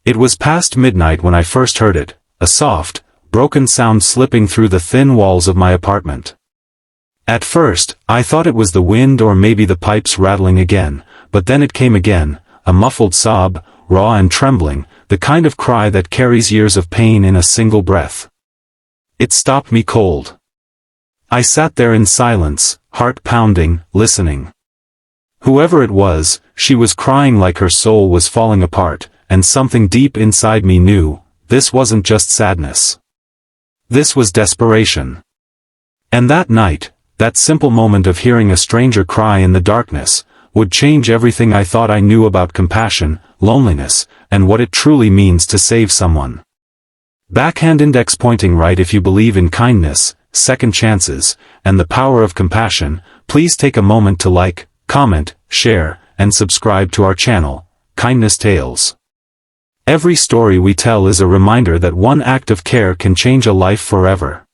It was past midnight when I first heard it, a soft, broken sound slipping through the thin walls of my apartment. At first, I thought it was the wind or maybe the pipes rattling again, but then it came again, a muffled sob, raw and trembling, the kind of cry that carries years of pain in a single breath. It stopped me cold. I sat there in silence, heart pounding, listening. Whoever it was, she was crying like her soul was falling apart, and something deep inside me knew, this wasn't just sadness. This was desperation. And that night, that simple moment of hearing a stranger cry in the darkness, would change everything I thought I knew about compassion, loneliness, and what it truly means to save someone. Backhand index pointing right. If you believe in kindness, second chances, and the power of compassion, please take a moment to like, comment, share, and subscribe to our channel, Kindness Tales. Every story we tell is a reminder that one act of care can change a life forever.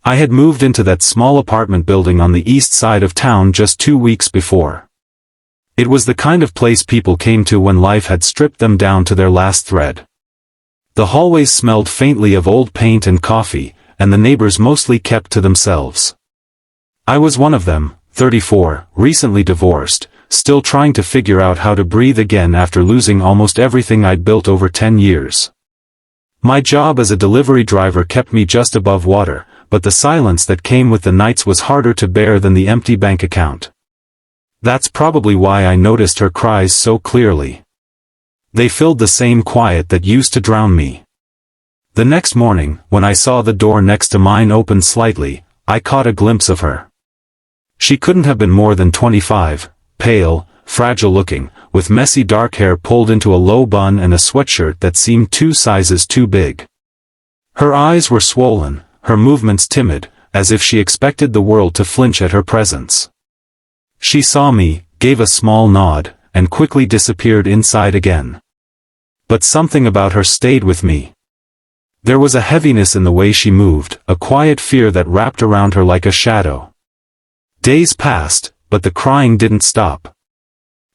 I had moved into that small apartment building on the east side of town just 2 weeks before. It was the kind of place people came to when life had stripped them down to their last thread. The hallways smelled faintly of old paint and coffee, and the neighbors mostly kept to themselves. I was one of them, 34, recently divorced, still trying to figure out how to breathe again after losing almost everything I'd built over 10 years. My job as a delivery driver kept me just above water, but the silence that came with the nights was harder to bear than the empty bank account. That's probably why I noticed her cries so clearly. They filled the same quiet that used to drown me. The next morning, when I saw the door next to mine open slightly, I caught a glimpse of her. She couldn't have been more than 25, pale, fragile-looking, with messy dark hair pulled into a low bun and a sweatshirt that seemed 2 sizes too big. Her eyes were swollen, her movements timid, as if she expected the world to flinch at her presence. She saw me, gave a small nod, and quickly disappeared inside again. But something about her stayed with me. There was a heaviness in the way she moved, a quiet fear that wrapped around her like a shadow. Days passed, but the crying didn't stop.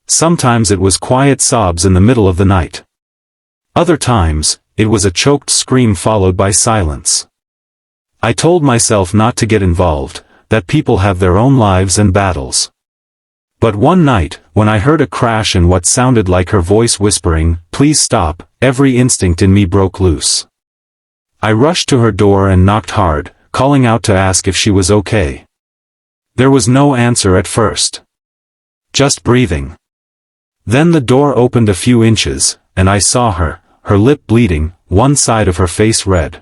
Sometimes it was quiet sobs in the middle of the night. Other times, it was a choked scream followed by silence. I told myself not to get involved, that people have their own lives and battles. But one night, when I heard a crash and what sounded like her voice whispering, "Please stop," every instinct in me broke loose. I rushed to her door and knocked hard, calling out to ask if she was okay. There was no answer at first. Just breathing. Then the door opened a few inches, and I saw her, her lip bleeding, one side of her face red.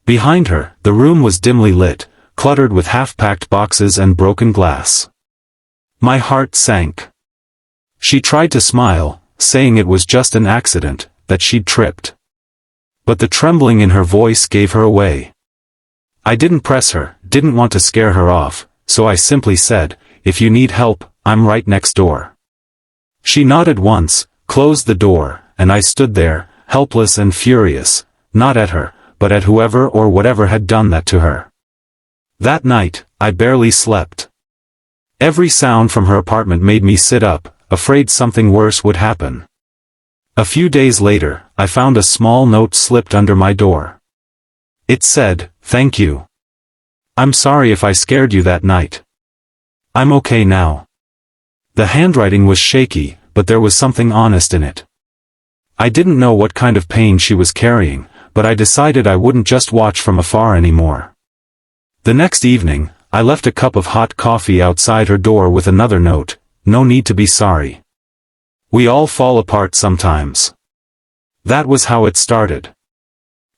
Behind her, the room was dimly lit, cluttered with half-packed boxes and broken glass. My heart sank. She tried to smile, saying it was just an accident, that she'd tripped. But the trembling in her voice gave her away. I didn't press her, didn't want to scare her off, so I simply said, "If you need help, I'm right next door." She nodded once, closed the door, and I stood there, helpless and furious, not at her, but at whoever or whatever had done that to her. That night, I barely slept. Every sound from her apartment made me sit up, afraid something worse would happen. A few days later, I found a small note slipped under my door. It said, "Thank you. I'm sorry if I scared you that night. I'm okay now." The handwriting was shaky, but there was something honest in it. I didn't know what kind of pain she was carrying, but I decided I wouldn't just watch from afar anymore. The next evening, I left a cup of hot coffee outside her door with another note, "No need to be sorry. We all fall apart sometimes." That was how it started.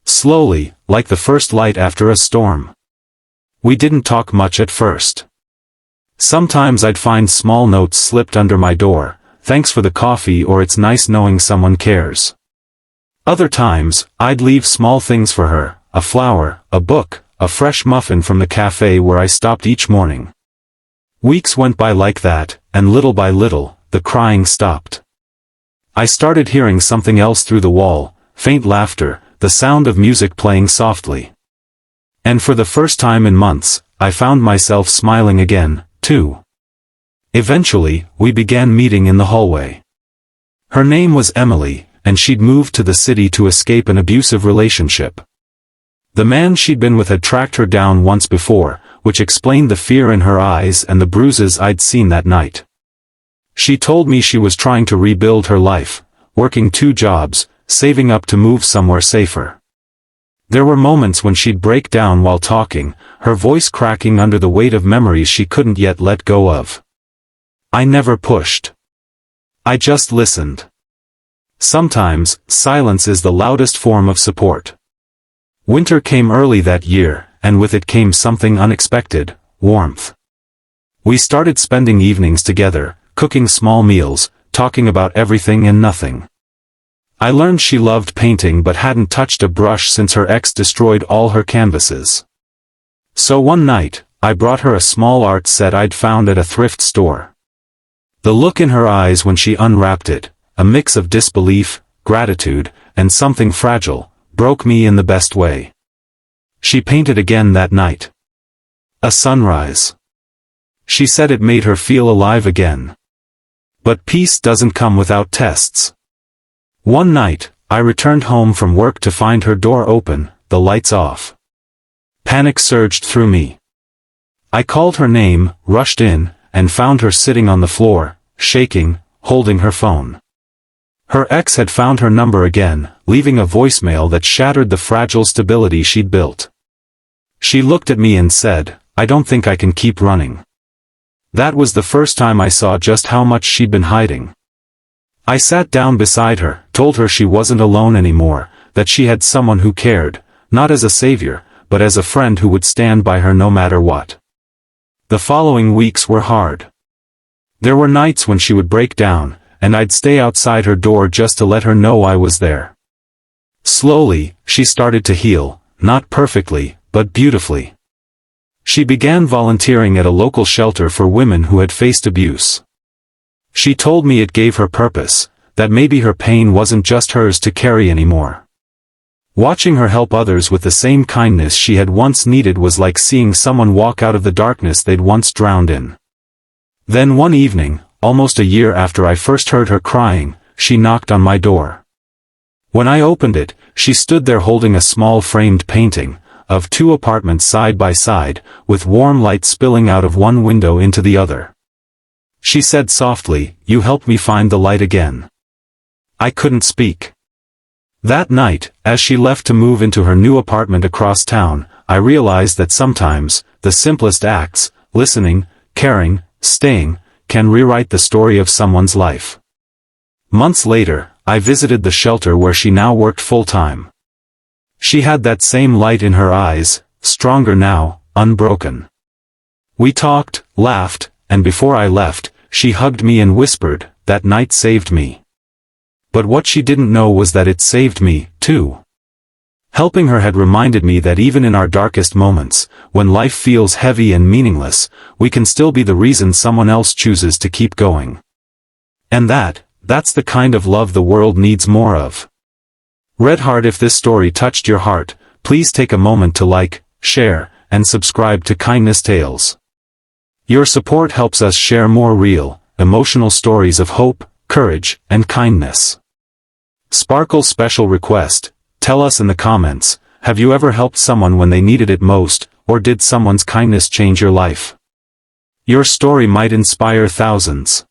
Slowly, like the first light after a storm. We didn't talk much at first. Sometimes I'd find small notes slipped under my door, "Thanks for the coffee," or "It's nice knowing someone cares." Other times, I'd leave small things for her, a flower, a book, a fresh muffin from the cafe where I stopped each morning. Weeks went by like that, and little by little, the crying stopped. I started hearing something else through the wall, faint laughter, the sound of music playing softly. And for the first time in months, I found myself smiling again, too. Eventually, we began meeting in the hallway. Her name was Emily, and she'd moved to the city to escape an abusive relationship. The man she'd been with had tracked her down once before, which explained the fear in her eyes and the bruises I'd seen that night. She told me she was trying to rebuild her life, working 2 jobs, saving up to move somewhere safer. There were moments when she'd break down while talking, her voice cracking under the weight of memories she couldn't yet let go of. I never pushed. I just listened. Sometimes, silence is the loudest form of support. Winter came early that year, and with it came something unexpected: warmth. We started spending evenings together, cooking small meals, talking about everything and nothing. I learned she loved painting but hadn't touched a brush since her ex destroyed all her canvases. So one night, I brought her a small art set I'd found at a thrift store. The look in her eyes when she unwrapped it, a mix of disbelief, gratitude, and something fragile, broke me in the best way. She painted again that night. A sunrise. She said it made her feel alive again. But peace doesn't come without tests. One night, I returned home from work to find her door open, the lights off. Panic surged through me. I called her name, rushed in, and found her sitting on the floor, shaking, holding her phone. Her ex had found her number again, leaving a voicemail that shattered the fragile stability she'd built. She looked at me and said, "I don't think I can keep running." That was the first time I saw just how much she'd been hiding. I sat down beside her, told her she wasn't alone anymore, that she had someone who cared, not as a savior, but as a friend who would stand by her no matter what. The following weeks were hard. There were nights when she would break down, and I'd stay outside her door just to let her know I was there. Slowly, she started to heal, not perfectly, but beautifully. She began volunteering at a local shelter for women who had faced abuse. She told me it gave her purpose, that maybe her pain wasn't just hers to carry anymore. Watching her help others with the same kindness she had once needed was like seeing someone walk out of the darkness they'd once drowned in. Then one evening, almost a year after I first heard her crying, she knocked on my door. When I opened it, she stood there holding a small framed painting, of 2 apartments side by side, with warm light spilling out of one window into the other. She said softly, "You helped me find the light again." I couldn't speak. That night, as she left to move into her new apartment across town, I realized that sometimes, the simplest acts, listening, caring, staying, can rewrite the story of someone's life. Months later, I visited the shelter where she now worked full-time. She had that same light in her eyes, stronger now, unbroken. We talked, laughed, and before I left, she hugged me and whispered, "That night saved me." But what she didn't know was that it saved me, too. Helping her had reminded me that even in our darkest moments, when life feels heavy and meaningless, we can still be the reason someone else chooses to keep going. And that's the kind of love the world needs more of. Red Heart, if this story touched your heart, please take a moment to like, share, and subscribe to Kindness Tales. Your support helps us share more real, emotional stories of hope, courage, and kindness. Sparkle special request: tell us in the comments, have you ever helped someone when they needed it most, or did someone's kindness change your life? Your story might inspire thousands.